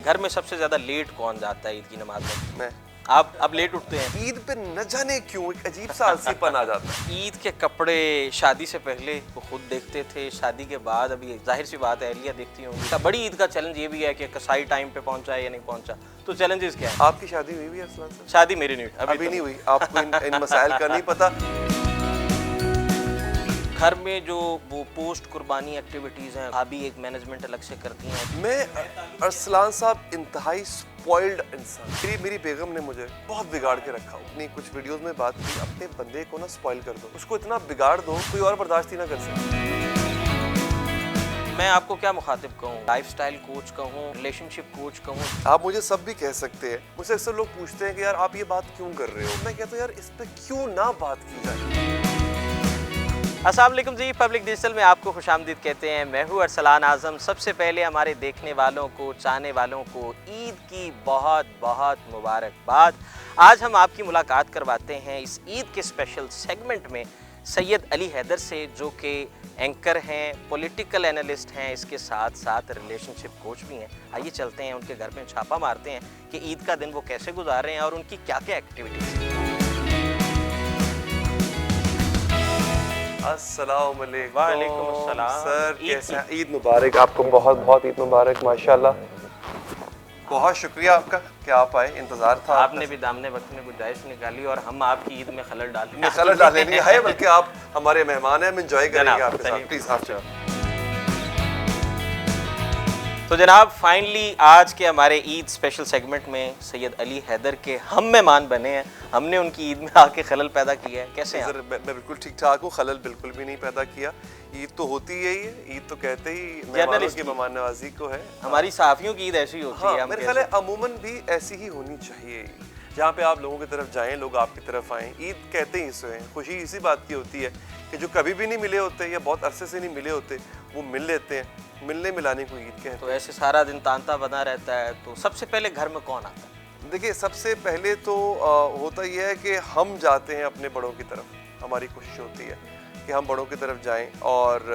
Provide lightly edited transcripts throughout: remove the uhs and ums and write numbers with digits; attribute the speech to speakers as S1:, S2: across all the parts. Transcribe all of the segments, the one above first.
S1: घर में सबसे ज्यादा लेट कौन जाता है ईद की नमाज में?
S2: मैं।
S1: आप अब लेट उठते हैं?
S2: ईद पे न जाने क्यों एक अजीब सा आलसीपन आ जाता है।
S1: ईद के कपड़े शादी से पहले वो खुद देखते थे, शादी के बाद अभी जाहिर सी बात है अहलिया देखती होंगी। बड़ी ईद का चैलेंज ये भी है कि कसाई टाइम पे पहुंचा है या नहीं पहुंचा, तो चैलेंजेस क्या है?
S2: आपकी शादी हुई है अरसलान साहब?
S1: शादी मेरी नहीं हुई,
S2: अभी नहीं हुई, आपको इन मसाइल का नहीं पता।
S1: घर में जो वो पोस्ट कुर्बानी एक्टिविटीज हैं अभी एक मैनेजमेंट अलग से करती हैं।
S2: मैं अरसलान साहब इंतहाई स्पॉइल्ड इंसान। मेरी बेगम ने मुझे बहुत बिगाड़ के रखा। अपनी कुछ वीडियोस में बात की, अपने बंदे को ना स्पॉइल कर दो, उसको इतना बिगाड़ दो कोई और बर्दाश्त ही ना कर सके।
S1: मैं आपको क्या मुखातिब कहूँ, लाइफस्टाइल कोच कहूँ, रिलेशनशिप कोच कहूँ?
S2: आप मुझे सब भी कह सकते हैं। मुझसे अक्सर लोग पूछते हैं कि यार आप ये बात क्यों कर रहे हो। मैं कहता हूँ यार इस पे क्यों ना बात की जाए।
S1: अस्सलाम वालेकुम जी, पब्लिक डिजिटल में आपको खुशामदीद कहते हैं। मैं हूँ अरसलान आज़म। सबसे पहले हमारे देखने वालों को, चाहने वालों को ईद की बहुत बहुत मुबारकबाद। आज हम आपकी मुलाकात करवाते हैं इस ईद के स्पेशल सेगमेंट में सैयद अली हैदर से, जो कि एंकर हैं, पॉलिटिकल एनालिस्ट हैं, इसके साथ साथ रिलेशनशिप कोच भी हैं। आइए चलते हैं उनके घर में, छापा मारते हैं कि ईद का दिन वो कैसे गुजार रहे हैं और उनकी क्या क्या एक्टिविटीज़ हैं।
S2: अस्सलाम वालेकुम।
S1: वालेकुम अस्सलाम।
S2: सर कैसे हैं? ईद मुबारक आपको, बहुत बहुत ईद मुबारक माशाल्लाह। बहुत शुक्रिया आपका कि आप आए, इंतजार था।
S1: आपने भी दामने वक्त में गुंजाइश निकाली और हम आपकी ईद में खलल डालें।
S2: खलल डालने नहीं आए, बल्कि आप हमारे मेहमान हैं, हम एंजॉय करेंगे आपके साथ। प्लीज आप।
S1: तो जनाब फाइनली आज के हमारे ईद स्पेशल सेगमेंट में सैयद अली हैदर के हम मेहमान बने हैं। हमने उनकी ईद में आके खलल पैदा किया है। कैसे हैं
S2: सर? मैं बिल्कुल ठीक ठाक हूँ, खलल बिल्कुल भी नहीं पैदा किया। ईद तो होती है ही है, ईद तो कहते ही मेहमानों की मेहमान नवाजी को है।
S1: हमारी सहाफियों की ईद ऐसी होती है।
S2: मेरे ख्याल है अमूमन भी ऐसी ही होनी चाहिए। जहाँ पे आप लोगों की तरफ जाएं, लोग आपकी तरफ आएं। ईद कहते ही इसे हैं, खुशी इसी बात की होती है कि जो कभी भी नहीं मिले होते या बहुत अरसे से नहीं मिले होते वो मिल लेते हैं। मिलने मिलाने को ईद कहते हैं।
S1: तो ऐसे सारा दिन तांता बना रहता है, तो सबसे पहले घर में कौन आता है?
S2: देखिए, सबसे पहले तो होता यह है कि हम जाते हैं अपने बड़ों की तरफ। हमारी कोशिश होती है कि हम बड़ों की तरफ जाएं, और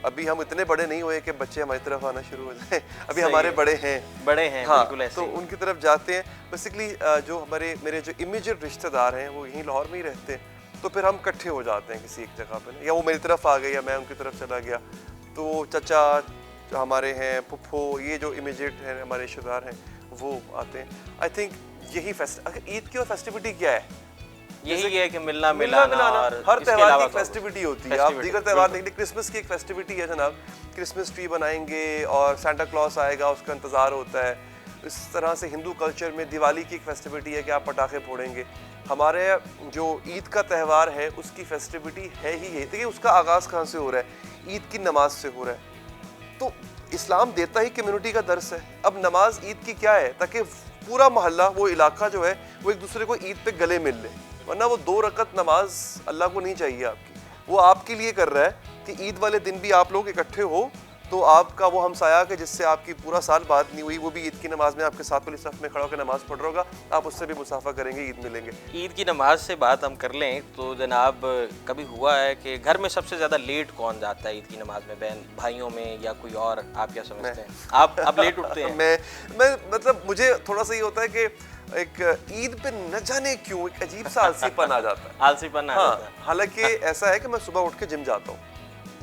S2: अभी हम इतने बड़े नहीं हुए कि बच्चे हमारी तरफ आना शुरू हो जाएं। अभी हमारे बड़े हैं।
S1: हाँ,
S2: बिल्कुल ऐसे। तो उनकी तरफ जाते हैं। बेसिकली जो मेरे जो इमीडिएट रिश्तेदार हैं वो यहीं लाहौर में ही रहते हैं, तो फिर हम इकट्ठे हो जाते हैं किसी एक जगह पर, या वो मेरी तरफ आ गए या मैं उनकी तरफ चला गया। तो चचा हमारे हैं, फुफ्फो, ये जो इमीडिएट हैं हमारे रिश्तेदार हैं वो आते हैं। आई थिंक यही ईद की और फेस्टिविटी क्या है?
S1: यही है कि मिलना मिलाना, और
S2: हर
S1: इसके
S2: त्योहार
S1: अलावा
S2: की फेस्टिविटी होती है। आप दीगर त्योहार देख लीजिए, क्रिसमस की एक फेस्टिविटी है जनाब, क्रिसमस ट्री बनाएंगे और सांता क्लॉस आएगा, उसका इंतजार होता है। इस तरह से हिंदू कल्चर में दिवाली की एक फेस्टिविटी है कि आप पटाखे फोड़ेंगे। हमारे जो ईद का त्यौहार है उसकी फेस्टिविटी है ही है। देखिए, उसका आगाज़ कहाँ से हो रहा है? ईद की नमाज से हो रहा है। तो इस्लाम देता ही कम्युनिटी का दर्स है। अब नमाज ईद की क्या है? ताकि पूरा मोहल्ला, वो इलाका जो है, वो एक दूसरे को ईद पे गले मिल ले। वरना वो 2 रकत नमाज अल्लाह को नहीं चाहिए आपकी, वो आपके लिए कर रहा है कि ईद वाले दिन भी आप लोग इकट्ठे हो, तो आपका वो हमसाया के जिससे आपकी पूरा साल बात नहीं हुई, वो भी ईद की नमाज में आपके साथ वाली सफ में खड़ा होकर नमाज पढ़ रहा होगा, आप उससे भी मुसाफा करेंगे, ईद मिलेंगे।
S1: ईद की नमाज से बात हम कर लें तो जनाब कभी हुआ है कि घर में सबसे ज़्यादा लेट कौन जाता है ईद की नमाज में? बहन भाइयों में या कोई और? आप क्या समझते हैं? आप लेट उठते हैं?
S2: मैं मतलब मुझे थोड़ा सा ये होता है कि एक ईद पे न जाने क्यों एक अजीब सा आलसीपन आ जाता है।
S1: आलसीपन आ जाता है।
S2: हालांकि ऐसा है कि मैं सुबह उठ के जिम जाता हूँ,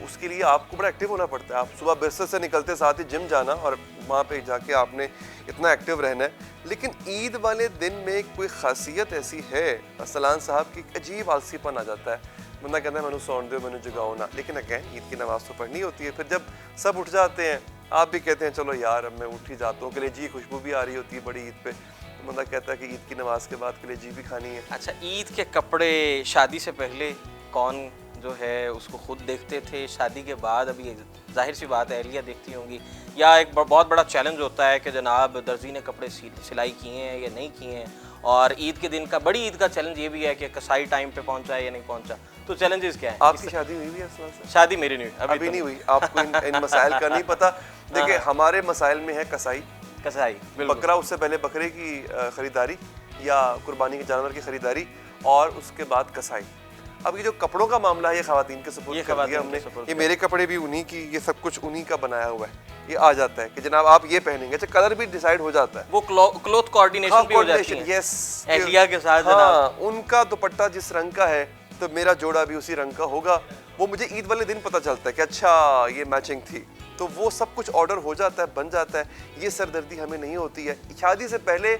S2: उसके लिए आपको बड़ा एक्टिव होना पड़ता है। आप सुबह बिस्तर से निकलते साथ ही जिम जाना और वहाँ पे जाके आपने इतना एक्टिव रहना है। लेकिन ईद वाले दिन में कोई खासियत ऐसी है अरसलान साहब की, अजीब आलसीपन आ जाता है। बंदा कहता है मैंने सौन दो, मैंने जगाओ ना। लेकिन अगेन ईद की नमाज तो पढ़नी होती है। फिर जब सब उठ जाते हैं, आप भी कहते हैं चलो यार अब मैं उठ ही जाता हूँ, कलेजी खुशबू भी आ रही होती है बड़ी ईद पे, तो बंदा कहता है कि ईद की नमाज के बाद कलेजी भी खानी है।
S1: अच्छा, ईद के कपड़े शादी से पहले कौन जो है उसको खुद देखते थे, शादी के बाद अभी जाहिर सी बात है अहलिया देखती होंगी? या एक बहुत बड़ा चैलेंज होता है कि जनाब दर्जी ने कपड़े सिलाई किए हैं या नहीं किए हैं, और ईद के दिन का, बड़ी ईद का चैलेंज ये भी है कि कसाई टाइम पे पहुंचा है या नहीं पहुंचा, तो चैलेंजेस क्या है?
S2: आपकी शादी हुई है?
S1: शादी मेरी नहीं हुई,
S2: अभी नहीं हुई। आपको इन मसाइल का नहीं पता। देखिए, हमारे मसाइल में है कसाई, बकरा, उससे पहले बकरे की खरीदारी या कुर्बानी के जानवर की खरीदारी, और उसके बाद कसाई। अब ये जो कपड़ों का मामला है ये खवातीन के सपोर्ट कर दिया हमने, ये मेरे कपड़े भी उन्हीं की, ये सब कुछ उन्हीं का बनाया हुआ है, ये आ जाता है कि जनाब आप ये पहनेंगे। अच्छा कलर भी डिसाइड हो जाता है,
S1: वो क्लॉथ कोऑर्डिनेशन भी हो जाती है।
S2: यस,
S1: एहलिया के साथ
S2: हाँ, उनका दुपट्टा जिस रंग का है तो मेरा जोड़ा भी उसी रंग का होगा। वो मुझे ईद वाले दिन पता चलता है कि अच्छा ये मैचिंग थी, तो वो सब कुछ ऑर्डर हो जाता है, बन जाता है। ये सरदर्दी हमें नहीं होती है। शादी से पहले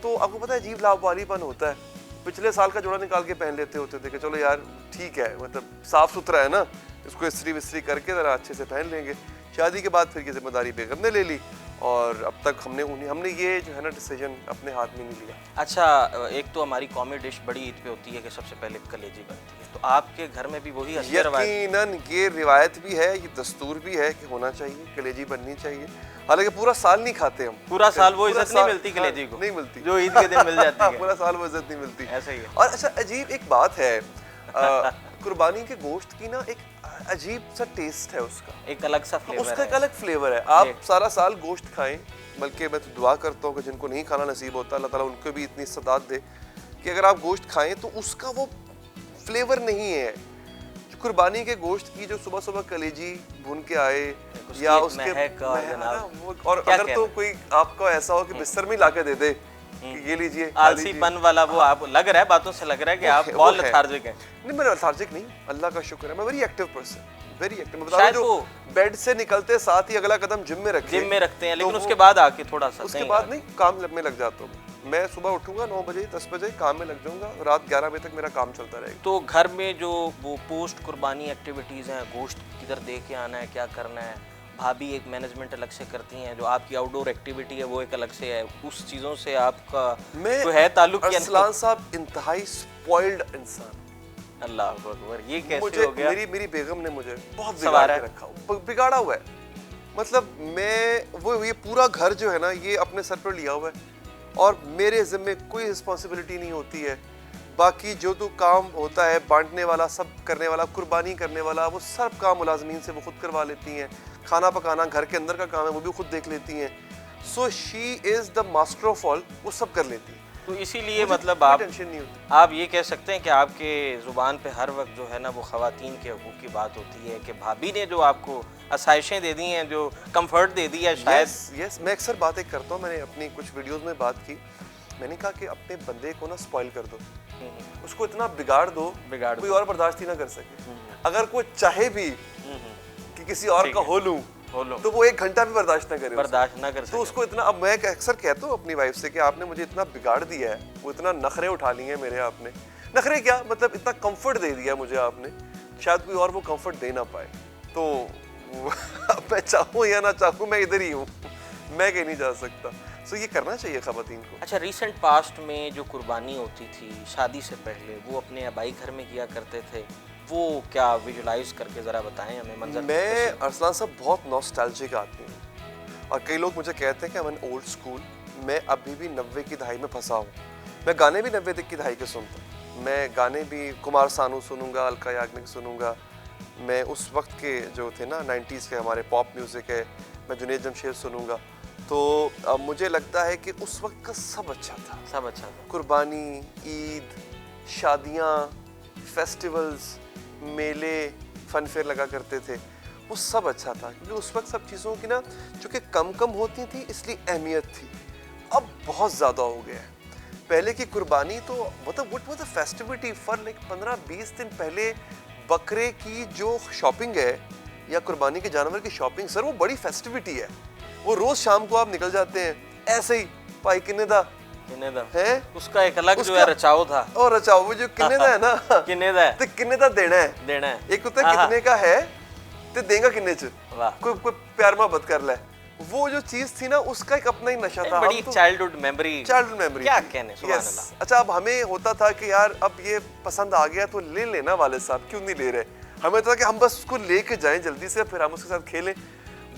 S2: तो आपको पता है अजीब लापरवाहीपन होता है, पिछले साल का जोड़ा निकाल के पहन लेते होते थे कि चलो यार ठीक है, मतलब साफ सुथरा है ना, इसको इस्त्री विस्त्री करके ज़रा अच्छे से पहन लेंगे। शादी के बाद फिर ये जिम्मेदारी बेगम ने ले ली और अब तक हमने ये जो है ना डिसीजन अपने हाथ में नहीं लिया।
S1: अच्छा, एक तो हमारी कॉमन डिश बड़ी ईद पे होती है कि सबसे पहले कलेजी बनती है, तो आपके घर में भी वही असली रवायत?
S2: यकीनन ये रिवायत भी है, ये दस्तूर भी है कि होना चाहिए, कलेजी बननी चाहिए। हालांकि पूरा साल नहीं खाते हम,
S1: पूरा साल वो इज्जत नहीं मिलती कलेजी को,
S2: नहीं मिलती
S1: जो ईद के दिन मिल जाती है।
S2: पूरा साल वो इज्जत नहीं मिलती,
S1: ऐसा ही है।
S2: और अच्छा अजीब एक बात है, कुर्बानी के गोश्त की ना एक अजीब सा टेस्ट है उसका,
S1: एक अलग सा फ्लेवर
S2: उसका
S1: है।
S2: एक अलग फ्लेवर है। आप सारा साल गोश्त खाएं, बल्कि मैं तो दुआ करता हूँ कि जिनको नहीं खाना नसीब होता अल्लाह ताला उनको भी इतनी सदात दे कि अगर आप गोश्त खाएं तो उसका वो फ्लेवर नहीं है जो कुर्बानी के गोश्त की, जो सुबह सुबह कलेजी भून के आए या उसके और अगर तो कोई आपको ऐसा हो कि बिस्तर में ला के दे दे कि ये लीजिए,
S1: आलसीपन वाला वो आप लग रहा है, बातों से लग रहा है कि आप बहुत लेथार्जिक हैं।
S2: नहीं मैं लेथार्जिक नहीं, अल्लाह का शुक्र है, मैं very active person, very active. मैं बता रहा हूं जो बेड से निकलते साथ ही अगला कदम जिम में रखते हैं,
S1: लेकिन उसके बाद आके थोड़ा सा
S2: उसके बाद नहीं काम में लग जाता हूँ। मैं सुबह उठूंगा 9 बजे 10 बजे काम में लग जाऊंगा, रात 11 बजे तक मेरा काम चलता रहेगा।
S1: तो घर में जो वो पोस्ट कुर्बानी एक्टिविटीज हैं, गोश्त किधर दे के आना है, क्या करना है, भाभी एक मैनेजमेंट अलग से करती हैं, जो आपकी आउटडोर एक्टिविटी है वो एक अलग से है, उस चीज़ों से आपका तो है ताल्लुक?
S2: अरसलान साहब इंतहाई स्पॉइल्ड इंसान,
S1: अल्लाह अकबर, ये कैसे हो गया?
S2: मेरी बेगम ने मुझे बहुत बिगाड़ के रखा, बिगाड़ा हुआ है। मतलब मैं ये पूरा घर जो है ना ये अपने सर पर लिया हुआ है और मेरे ज़िम्मे कोई रिस्पॉन्सिबिलिटी नहीं होती है। बाकी जो तो काम होता है बांटने वाला, सब करने वाला, कुर्बानी करने वाला, वो सब काम मुलाजमीन से वो खुद करवा लेती हैं। खाना पकाना घर के अंदर का काम है वो भी खुद देख लेती हैं। So she is the master of all, वो सब कर लेती है।
S1: तो इसीलिए मतलब आप ये कह सकते हैं कि आपके ज़ुबान पे हर वक्त जो है ना वो ख़वातीन के हकूक़ की बात होती है कि भाभी ने जो आपको आसाइशें दे दी हैं, जो कंफर्ट दे दिया है शायद।
S2: यस मैं अक्सर बातें करता हूँ, मैंने अपनी कुछ वीडियोस में बात की, मैंने कहा कि अपने बंदे को ना स्पॉइल कर दो, उसको इतना बिगाड़ दो कोई और बर्दाश्त ही ना कर सके। अगर कोई चाहे भी कि किसी और का हो लूं तो वो 1 घंटा भी बर्दाश्त ना कर सके। तो उसको इतना, अब मैं अक्सर कहता हूँ अपनी वाइफ से कि आपने मुझे इतना बिगाड़ दिया है, वो इतना नखरे उठा लिए मेरे, आपने नखरे क्या मतलब इतना कंफर्ट दे दिया मुझे आपने, शायद कोई और वो कंफर्ट दे ना पाए। तो मैं चाहूँ या ना चाहूँ मैं इधर ही हूँ, मैं कहीं नहीं जा सकता। सो ये करना चाहिए ख़वातीन को।
S1: अच्छा, रिसेंट पास्ट में जो कुर्बानी होती थी शादी से पहले, वो अपने आबाई घर में किया करते थे, वो क्या विजुलाइज करके ज़रा बताएं हमें मंजर?
S2: मैं अरसलान साहब बहुत नॉस्टैल्जिक आदमी हूँ और कई लोग मुझे कहते हैं कि मैं ओल्ड स्कूल, मैं अभी भी 90 की दहाई में फंसा हूँ। मैं गाने भी 90 की दहाई के सुनता हूँ, मैं गाने भी कुमार सानू सुनूंगा, अलका याग्निक सुनूंगा, मैं उस वक्त के जो थे ना 90s के हमारे पॉप म्यूज़िक है, मैं जुनैद जमशेद सुनूंगा। तो मुझे लगता है कि उस वक्त का सब अच्छा था,
S1: सब अच्छा था।
S2: कुर्बानी, ईद, शादियाँ, फेस्टिवल्स, मेले, फन फेयर लगा करते थे, वो सब अच्छा था क्योंकि उस वक्त सब चीज़ों की ना चूँकि कम होती थी इसलिए अहमियत थी। अब बहुत ज़्यादा हो गया है। पहले की कुर्बानी तो मतलब what was the festivity for like 15-20 दिन पहले बकरे की जो शॉपिंग है या कुर्बानी के जानवर की शॉपिंग, सर वो बड़ी फेस्टिविटी है। वो रोज़ शाम को आप निकल जाते हैं ऐसे ही, भाई किन्नेदा
S1: है, उसका एक अलग जो है रचाव था।
S2: और रचाव वो जो किन्नेदा है ना
S1: किन्नेदा है,
S2: तो किन्नेदा देना है। एक होता है कितने का है तो देगा किन्ने च, कोई प्यार मोहब्बत कर ले, वो जो चीज थी ना उसका एक अपना ही नशा था।
S1: बड़ी चाइल्डहुड मेमोरी क्या कहने, सुभान अल्लाह।
S2: अच्छा, अब हमें होता था कि यार अब ये पसंद आ गया तो ले लेना, वाले साहब क्यों नहीं ले रहे, हमें था कि हम बस उसको लेके जाएं जल्दी से, फिर हम उसके साथ खेलें।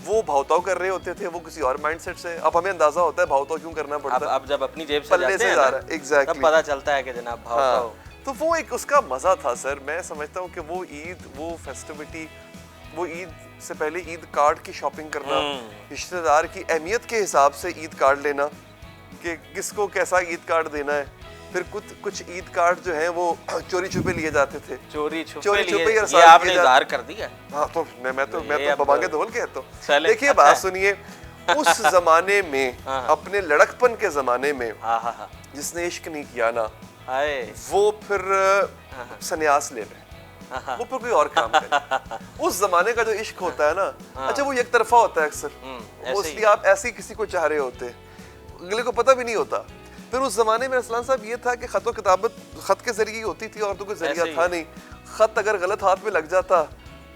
S2: वो भावताव कर रहे होते थे, वो किसी और माइंडसेट से। अब हमें अंदाजा होता है भावताव क्यों करना पड़ता है।
S1: अब जब अपनी जेब से जाते हैं ना,
S2: एग्जैक्टली
S1: तब पता चलता है कि जनाब भावताव।
S2: तो वो एक उसका मजा था सर। मैं समझता हूँ कि वो ईद, वो फेस्टिविटी, वो ईद से पहले ईद कार्ड की शॉपिंग करना, रिश्तेदार की अहमियत के हिसाब से ईद कार्ड लेना कि किसको कैसा ईद कार्ड देना है, फिर कुछ ईद कार्ड जो है वो चोरी छुपे लिए जाते थे।
S1: चोरी छुपे
S2: चोरी छुपे
S1: लिए,
S2: अरसाल
S1: ये आपने
S2: किए
S1: ज़ाहिर कर दिया।
S2: हाँ तो मैं तो
S1: अब
S2: बबांगे धोल कहता हूँ।
S1: चले,
S2: देखिए
S1: अच्छा
S2: बात
S1: है।
S2: सुनिए, उस जमाने में
S1: हाँ।
S2: अपने लड़कपन के जमाने में
S1: हाँ हाँ हाँ,
S2: जिसने इश्क नहीं किया ना,
S1: हाय,
S2: वो फिर संन्यास ले ले, वो फिर कोई और काम करे। उस जमाने का जो इश्क होता है ना, अच्छा वो एक तरफा होता है अक्सर,
S1: ऐसे ही।
S2: मोस्टली आप ऐसे ही किसी को चाह रहे होते, अगले को पता भी नहीं होता। फिर उस जमाने में अरसलान साहब ये था कि खत और किताबत खत के जरिए होती थी, और तो कोई जरिया
S1: ऐसे ही
S2: था
S1: है।
S2: नहीं। खत अगर गलत हाथ में लग जाता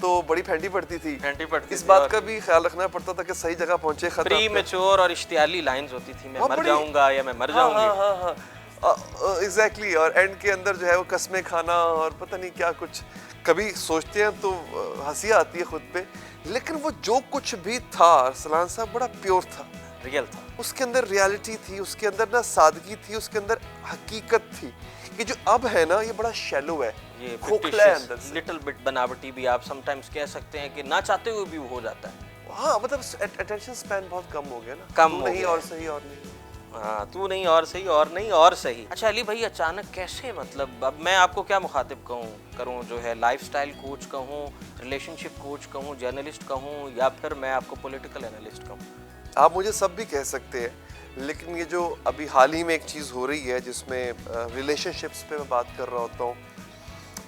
S2: तो बड़ी फेंटी पड़ती थी।
S1: फेंटी पड़ती
S2: इस
S1: थी,
S2: बात
S1: और
S2: का भी ख्याल रखना पड़ता था कि सही जगह पहुंचे खत।
S1: प्री मैच्योर और इश्तियाली लाइंस होती थी, मैं
S2: हाँ,
S1: मर
S2: बड़ी-
S1: जाऊंगा या मैं मर
S2: हाँ
S1: जाऊंगी।
S2: हाँ हाँ हाँ एग्जैक्टली। और एंड के अंदर जो है वो कस्में खाना और पता नहीं क्या कुछ, कभी सोचते हैं तो हंसी आती है खुद पे, लेकिन वो जो कुछ भी था अरसलान साहब बड़ा प्योर था,
S1: रियल था।
S2: उसके अंदर रियलिटी थी, उसके अंदर ना सादगी थी, उसके अंदर हकीकत थी। ये जो अब है ना ये बड़ा शैलो है,
S1: ये
S2: खोखला है अंदर से।
S1: लिटिल बिट बनावटी भी आप समटाइम्स कह सकते हैं कि ना चाहते हुए भी वो हो जाता है।
S2: हाँ मतलब अटेंशन स्पैन बहुत कम हो गया ना,
S1: कम
S2: तू
S1: हो
S2: नहीं
S1: गया
S2: और
S1: है।
S2: सही और नहीं।
S1: हाँ, तू नहीं और सही, और नहीं और सही। अच्छा अली भाई, अचानक कैसे, मतलब अब मैं आपको क्या मुखातिब करूँ, जो है लाइफस्टाइल कोच कहूँ, रिलेशनशिप कोच कहूँ, जर्नलिस्ट कहूँ, या फिर मैं आपको पॉलिटिकल एनालिस्ट कहूँ?
S2: आप मुझे सब भी कह सकते हैं, लेकिन ये जो अभी हाल ही में एक चीज़ हो रही है जिसमें रिलेशनशिप्स पे मैं बात कर रहा होता हूँ,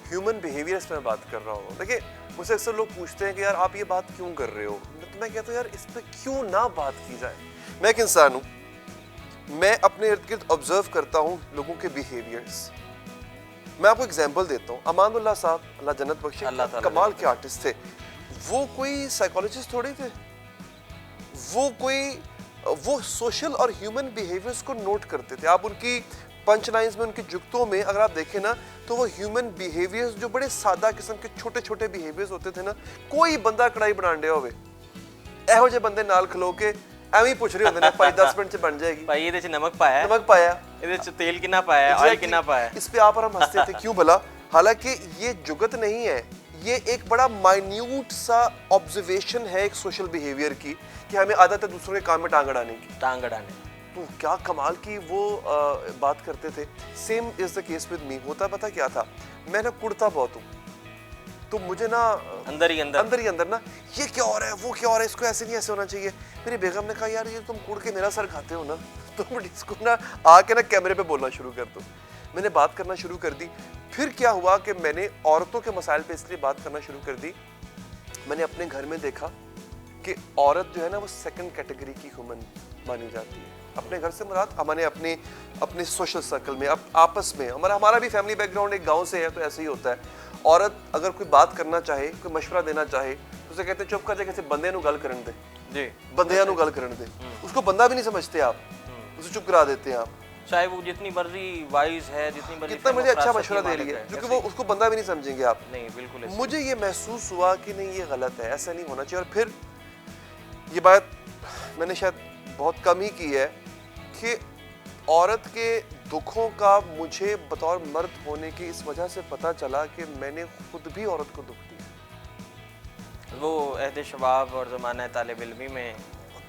S2: ह्यूमन बिहेवियर्स पे मैं बात कर रहा हूँ। देखिए मुझसे अक्सर लोग पूछते हैं कि यार आप ये बात क्यों कर रहे हो, तो मैं कहता हूँ यार इस पे क्यों ना बात की जाए। मैं एक इंसान हूँ, मैं अपने इर्द गिर्द ऑब्जर्व करता हूँ लोगों के बिहेवियर्स। मैं आपको एग्जांपल देता हूँ, अमानुल्लाह साहब, अल्लाह जन्नत बख्शे,
S1: अल्लाह ताला
S2: कमाल के आर्टिस्ट थे। वो कोई साइकोलॉजिस्ट थोड़ी थे, वो सोशल और ह्यूमन बिहेवियर्स को नोट करते थे। आप उनकी पंच लाइन्स में, उनकी जुगतों में अगर आप देखें ना, तो वो ह्यूमन बिहेवियर्स जो बड़े सादा किस्म के छोटे छोटे बिहेवियर्स होते थे ना, कोई बंदा कढ़ाई बनाने होवे ਇਹੋ ਜਿਹੇ ਬੰਦੇ ਨਾਲ ਖਲੋ ਕੇ ਐਵੇਂ ਹੀ ਪੁੱਛ ਰਹੇ ਹੁੰਦੇ ਨੇ ਭਾਈ 10 ਮਿੰਟ ਚ ਬਣ ਜਾਏਗੀ,
S1: भाई ਇਹਦੇ ਚ ਨਮਕ ਪਾਇਆ ਹੈ,
S2: नमक पाया,
S1: ਇਹਦੇ ਚ तेल कितना पाया है, ऑयल कितना पाया है।
S2: इस पे आप और हम हंसते थे क्यों भला, हालांकि ये जुगत नहीं है, ये एक बड़ा माइन्यूट सा ऑब्जर्वेशन है एक सोशल बिहेवियर की, कि हमें आदत है दूसरों के काम में टांग अड़ाने की।
S1: टांग अड़ाने।
S2: तो क्या कमाल की वो बात करते थे। Same is the case with me. होता पता क्या था, मैं ना कुड़ता बहुत हूँ, तो मुझे ना
S1: अंदर ही अंदर
S2: ना ये क्या हो रहा है, वो क्या हो रहा है, इसको ऐसे नहीं ऐसे होना चाहिए। मेरी बेगम ने कहा यार ये तुम कुड़ के मेरा सर खाते हो ना, तुम इसको ना आके ना कैमरे पे बोलना शुरू कर दो। मैंने बात करना शुरू कर दी। फिर क्या हुआ कि मैंने औरतों के मसाइल पे इसलिए बात करना शुरू कर दी, मैंने अपने घर में देखा कि औरत जो है ना वो सेकंड कैटेगरी की ह्यूमन मानी जाती है। अपने घर से मुराद हमारे अपने सोशल सर्कल में, आपस में, हमारा भी फैमिली बैकग्राउंड एक गांव से है, तो ऐसे ही होता है। औरत अगर कोई बात करना चाहे, कोई मशवरा देना चाहे, तो उसे कहते हैं चुप कर जा, किसी बंदे नु गल करन दे
S1: जी,
S2: बंदियां नु गल करन दे। उसको बंदा भी नहीं समझते आप, उसे चुप करा देते हैं आप,
S1: चाहे वो जितनी मर्जी वाइज है, जितनी मर्जी
S2: कितना मुझे अच्छा
S1: फेमस
S2: मशवरा दे
S1: मालिक
S2: रही है,
S1: है,
S2: क्योंकि
S1: ऐसे
S2: वो उसको बंदा भी नहीं समझेंगे आप।
S1: नहीं, बिल्कुल ऐसे।
S2: मुझे ये महसूस हुआ कि नहीं ये गलत है, ऐसा नहीं होना चाहिए। और फिर ये बात मैंने शायद बहुत कम ही की है कि औरत के दुखों का मुझे बतौर मर्द होने की इस वजह से पता चला कि मैंने खुद भी औरत को दुख दिया।
S1: वो अहद शबाब और ज़माना तालिब इल्मी में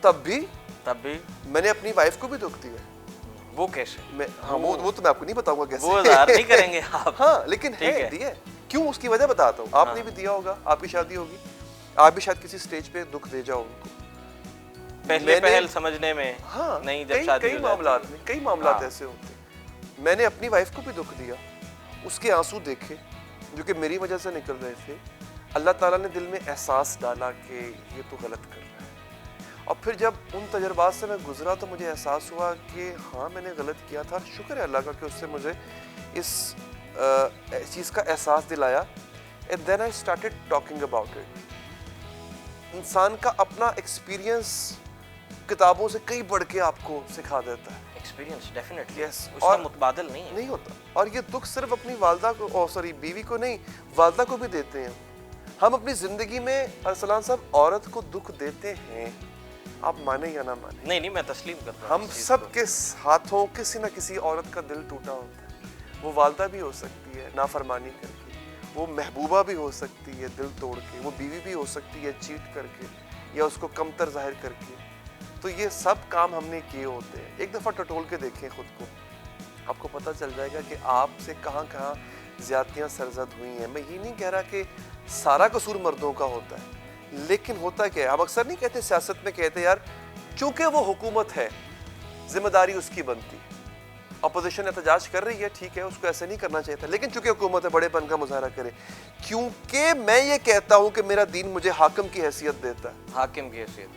S2: तब भी
S1: मैंने
S2: मैंने अपनी वाइफ को भी दुख दिया।
S1: वो कैसे,
S2: मैं हाँ वो तो मैं आपको नहीं बताऊंगा कैसे,
S1: वो ज़ाहिर नहीं करेंगे आप।
S2: हाँ लेकिन
S1: ठीक
S2: है
S1: है।
S2: दिया है। क्यों, उसकी वजह बताता हूँ। आपने भी दिया होगा, आपकी शादी होगी, आप भी शायद किसी स्टेज पे दुख दे जाओ उनको,
S1: पहल समझने में।
S2: हाँ
S1: नहीं, जब शादी
S2: कई
S1: हो
S2: मामलात
S1: जाती है।
S2: में कई मामलात
S1: हाँ।
S2: ऐसे होते हैं। मैंने अपनी वाइफ को भी दुख दिया, उसके आंसू देखे जो कि मेरी वजह से निकल रहे थे। अल्लाह ताला ने दिल में एहसास डाला कि ये तो गलत कर रहा है। और फिर जब उन तजर्बात से मैं गुजरा तो मुझे एहसास हुआ कि हाँ मैंने गलत किया था। शुक्र है अल्लाह का कि उससे मुझे इस चीज़ का एहसास दिलाया। And then I started talking about it. इंसान का अपना एक्सपीरियंस किताबों से कई बढ़ के आपको सिखा देता है।
S1: एक्सपीरियंस डेफिनेटली,
S2: Yes,
S1: उसका
S2: और
S1: मुतबादिल नहीं है।
S2: नहीं होता। और ये दुख सिर्फ अपनी वालदा को बीवी को नहीं, वालदा को भी देते हैं। हम अपनी जिंदगी में अरसलान साहब औरत को दुख देते हैं, आप माने या ना माने।
S1: नहीं, मैं तस्लीम करता हूँ
S2: हम
S1: इस चीज़
S2: सब
S1: को।
S2: के हाथों किसी ना किसी औरत का दिल टूटा होता है। वो वालदा भी हो सकती है नाफरमानी करके, वो महबूबा भी हो सकती है दिल तोड़ के, वो बीवी भी हो सकती है चीट करके या उसको कमतर जाहिर करके। तो ये सब काम हमने किए होते हैं। एक दफ़ा टटोल के देखें खुद को, आपको पता चल जाएगा कि आपसे कहाँ कहाँ ज्यादतियाँ सरजद हुई हैं। मैं ये नहीं कह रहा कि सारा कसूर मर्दों का होता है, लेकिन होता क्या है, हम अक्सर नहीं कहते, सियासत में कहते यार चूंकि वो हुकूमत है जिम्मेदारी उसकी बनती है। अपोजिशन एहतजाज कर रही है, ठीक है, उसको ऐसे नहीं करना चाहिए था, लेकिन चूंकि हुकूमत है बड़ेपन का मुजाहरा करे। क्योंकि मैं ये कहता हूँ कि मेरा दीन मुझे हाकिम की हैसियत देता है,
S1: हाकिम की हैसियत,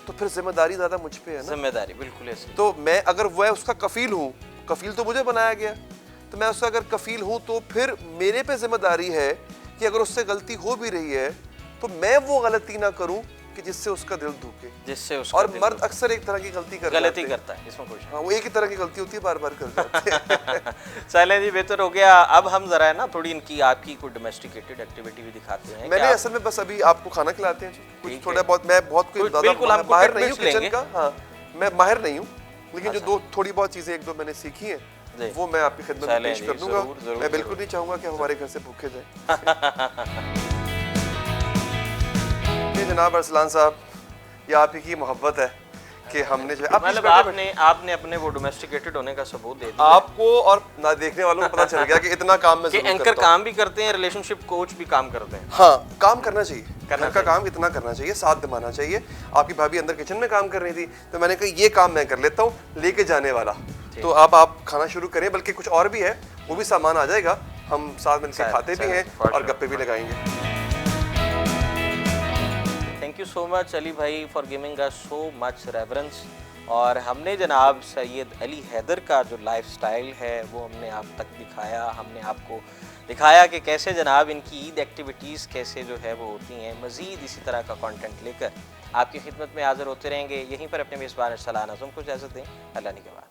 S2: तो फिर जिम्मेदारी ज्यादा मुझ पे है ना।
S1: जिम्मेदारी बिल्कुल ऐसी।
S2: तो मैं अगर वह उसका कफील हूँ, कफील तो मुझे बनाया गया, तो मैं उसका अगर कफील हूँ तो फिर मेरे पे जिम्मेदारी है कि अगर उससे गलती हो भी रही है तो मैं वो गलती ना करूँ कि जिससे उसका दिल दुखे,
S1: जिससे उसका
S2: और
S1: दिल
S2: मर्द अक्सर एक तरह की गलती
S1: करता है, इसमें कुछ
S2: हाँ, वो एक ही तरह की गलती होती है, बार बार कर जाते हैं।
S1: चलें जी, बेहतर हो गया। अब हम जरा है ना थोड़ी इनकी आपकी कोई डोमेस्टिकेटेड एक्टिविटी भी दिखाते हैं।
S2: मैंने असल में बस अभी आपको खाना खिलाते हैं, कुछ थोड़ा बहुत, मैं बहुत कोई
S1: बिल्कुल हम
S2: माहिर नहीं हूँ किचन का, हाँ मैं माहिर नहीं हूँ, लेकिन जो दो थोड़ी बहुत चीजें एक दो मैंने सीखी हैं वो मैं आपकी खिदमत में पेश कर दूंगा। मैं बिल्कुल नहीं चाहूंगा कि हमारे घर से भूखे जाए। जनाब अरसलान साहब, ये आप ही की मोहब्बत है कि हमने जो
S1: मतलब आपने अपने वो डोमेस्टिकेटेड होने का सबूत दे दिया
S2: आपको और ना देखने वालों को पता चल गया कि इतना काम मैं
S1: कि एंकर काम भी करते हैं, रिलेशनशिप कोच भी काम करते हैं।
S2: हाँ, काम करना चाहिए, घर का काम इतना करना चाहिए, साथ निभाना चाहिए। आपकी भाभी अंदर किचन में काम कर रही थी तो मैंने कहा ये काम मैं कर लेता हूँ, लेके जाने वाला। तो अब आप खाना शुरू करें, बल्कि कुछ और भी है, वो भी सामान आ जाएगा, हम साथ मिलकर खाते भी हैं और गप्पे भी लगाएंगे।
S1: Thank you so much Ali भाई for giving us so much reference. और हमने जनाब सैयद अली हैदर का जो लाइफस्टाइल है वो हमने आप तक दिखाया, हमने आपको दिखाया कि कैसे जनाब इनकी ईद एक्टिविटीज़ कैसे जो है वो होती हैं। मज़ीद इसी तरह का कंटेंट लेकर आपकी खिदमत में हाज़िर होते रहेंगे। यहीं पर अपने मेज़बान अरसलान आज़म को इजाज़त दें। अल्लाह ने के बाद।